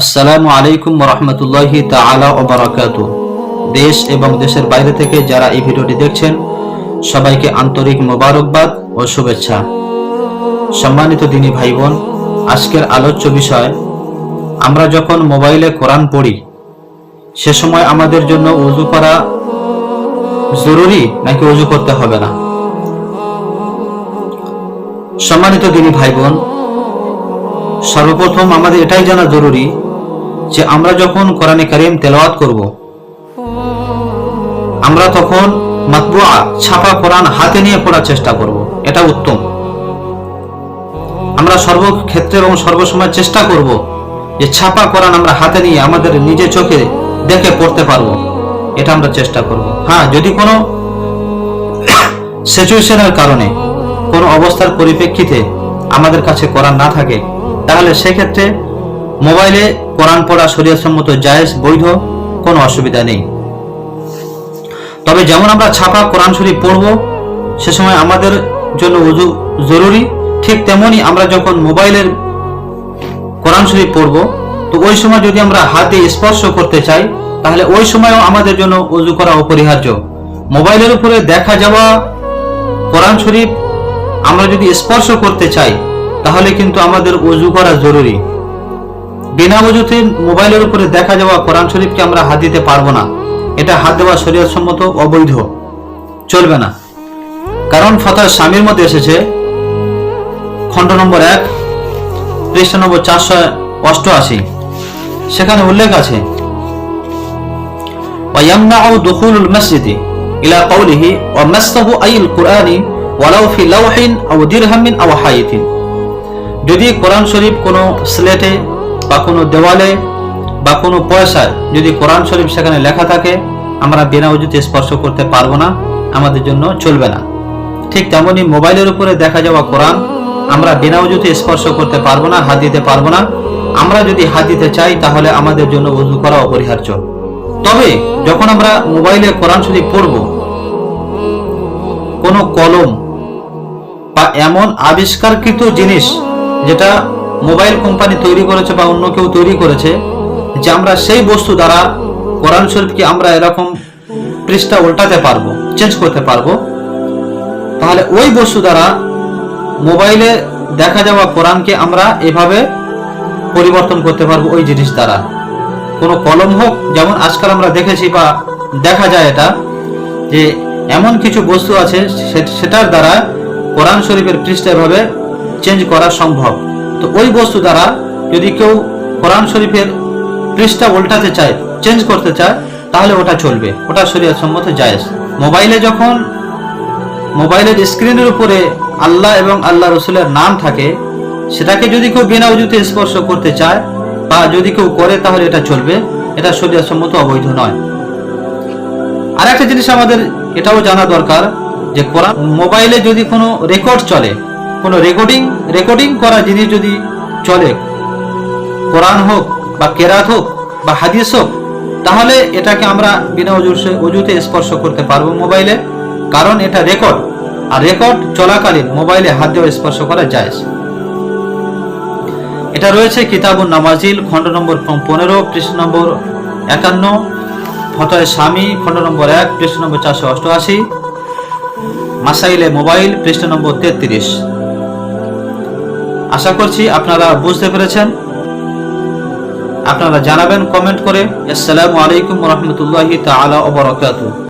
আসসালামু আলাইকুম রহমতুল্লাহি তাআলা ওয়া বারাকাতুহু। দেশ এবং দেশের বাইরে থেকে যারা এই ভিডিওটি দেখছেন সবাইকে আন্তরিক মোবারকবাদ ও শুভেচ্ছা। সম্মানিত দিনী ভাই বোন, আজকের আলোচ্য বিষয়, আমরা যখন মোবাইলে কোরআন পড়ি সে সময় আমাদের জন্য ওযু করা জরুরি নাকি ওযু করতে হবে না? সম্মানিত দিনী ভাই বোন, সর্বপ্রথম আমাদের এটাই জানা জরুরি যে আমরা যখন কোরআনে কারীম তেলাওয়াত করব, আমরা তখন মাতবুআ ছাপা কোরআন হাতে নিয়ে পড়ার চেষ্টা করব। এটা উত্তম। আমরা সর্বক্ষেত্রে এবং সর্বসময় চেষ্টা করব যে ছাপা কোরআন আমরা হাতে নিয়ে আমাদের নিজে চোখে দেখে পড়তে পারবো, এটা আমরা চেষ্টা করব। হ্যাঁ, যদি কোনো সিচুয়েশনের কারণে, কোনো অবস্থার পরিপ্রেক্ষিতে আমাদের কাছে কোরআন না থাকে, তাহলে সেক্ষেত্রে মোবাইলে কোরআন পড়া শরীয়তসম্মত জায়েজ, বৈধ, কোনো অসুবিধা নেই। তবে যেমন আমরা ছাপা কোরআন শরীফ পড়ব সে সময় আমাদের জন্য ওযু জরুরি, ঠিক তেমনি আমরা যখন মোবাইলের কোরআন শরীফ পড়ব, তো ওই সময় যদি আমরা হাতে স্পর্শ করতে চাই তাহলে ওই সময়ও আমাদের জন্য ওযু করা অপরিহার্য। মোবাইলের উপরে দেখা যাওয়া কোরআন শরীফ আমরা যদি স্পর্শ করতে চাই তাহলে কিন্তু আমাদের ওযু করা জরুরি। বিনা ওযুতে মোবাইলের উপরে দেখা যাওয়া কোরআন শরীফকে আমরা হাত দিতে পারবো না। এটা হাত দেওয়া শরীয়তসম্মত অবৈধ, চলবে না। কারণ ফতোয়া শামীর মধ্যে এসেছে, খণ্ড নম্বর 1, পৃষ্ঠা নম্বর 488, সেখানে উল্লেখ আছে, ওয়ায়ামনাউ দুখুলুল মসজিদি ইলা কওলিহি ওয়া মাসসাহু আইল কুরআনি ওয়ালাউ ফি লাওহিন আও দিরহামিন আও হাইতিন। যদি কোরআন শরীফ কোনো স্লেটে বা কোনো দেওয়ালে বা কোনো পয়সায় যদি কোরআন শরীফ সেখানে লেখা থাকে, আমরা বিনা ওযুতে স্পর্শ করতে পারবো না, আমাদের জন্য চলবে না। ঠিক তেমনি মোবাইলের উপরে দেখা যাওয়া কোরআন আমরা বিনা ওযুতে স্পর্শ করতে পারবো না, হাত দিতে পারবো না। আমরা যদি হাত দিতে চাই তাহলে আমাদের জন্য ওযু করা অপরিহার্য। তবে যখন আমরা মোবাইলে কোরআন শরীফ পড়ব, কোনো কলম বা এমন আবিষ্কারকৃত জিনিস যেটা মোবাইল কোম্পানি তৈরি করেছে বা অন্য কেউ তৈরি করেছে, যে আমরা সেই বস্তু দ্বারা কোরআন শরীফকে আমরা এরকম পৃষ্ঠা উল্টাতে পারবো, চেঞ্জ করতে পারবো, তাহলে ওই বস্তু দ্বারা মোবাইলে দেখা যাওয়া কোরআনকে আমরা এভাবে পরিবর্তন করতে পারবো ওই জিনিস দ্বারা। কোনো কলম হোক, যেমন আজকাল আমরা দেখেছি বা দেখা যায় এটা, যে এমন কিছু বস্তু আছে সেটার দ্বারা কোরআন শরীফের পৃষ্ঠা এভাবে চেঞ্জ করা সম্ভব। তো ওই বস্তু দ্বারা যদি কেউ কোরআন শরীফের পৃষ্ঠা উল্টাতে চায়, চেঞ্জ করতে চায়, তাহলে ওটা চলবে, ওটা শরীয়তসম্মত জায়েজ। মোবাইলে যখন মোবাইলের স্ক্রিনের উপরে আল্লাহ এবং আল্লাহ রসুলের নাম থাকে, সেটাকে যদি কেউ বিনা ওযুতে স্পর্শ করতে চায় বা যদি কেউ করে তাহলে এটা চলবে, এটা শরীয়তসম্মত অবৈধ নয়। আর একটা জিনিস আমাদের এটাও জানা দরকার যে কোরআন মোবাইলে যদি কোনো রেকর্ড চলে, কোনো রেকর্ডিং করা জিনিস যদি চলে, কোরআন হোক বা কেরাত হোক বা হাদিস হোক, তাহলে এটাকে আমরা বিনা ওযুতে স্পর্শ করতে পারবো মোবাইলে, কারণ এটা রেকর্ড, আর রেকর্ড চলাকালীন মোবাইলে হাত দিয়ে স্পর্শ করা জায়েজ। এটা রয়েছে কিতাবুন নামাজিল, খণ্ড নম্বর 15, পৃষ্ঠা নম্বর 51, ফতোয়া শামী, খণ্ড নম্বর 1, পৃষ্ঠা নম্বর 488, মাসাইলে মোবাইল, পৃষ্ঠা নম্বর 33। আশা করছি আপনারা বুঝতে পেরেছেন। আপনারা জানাবেন কমেন্ট করে। আসসালামু আলাইকুম রহমতুল্লাহি তাআলা ওয়া বারাকাতুহু।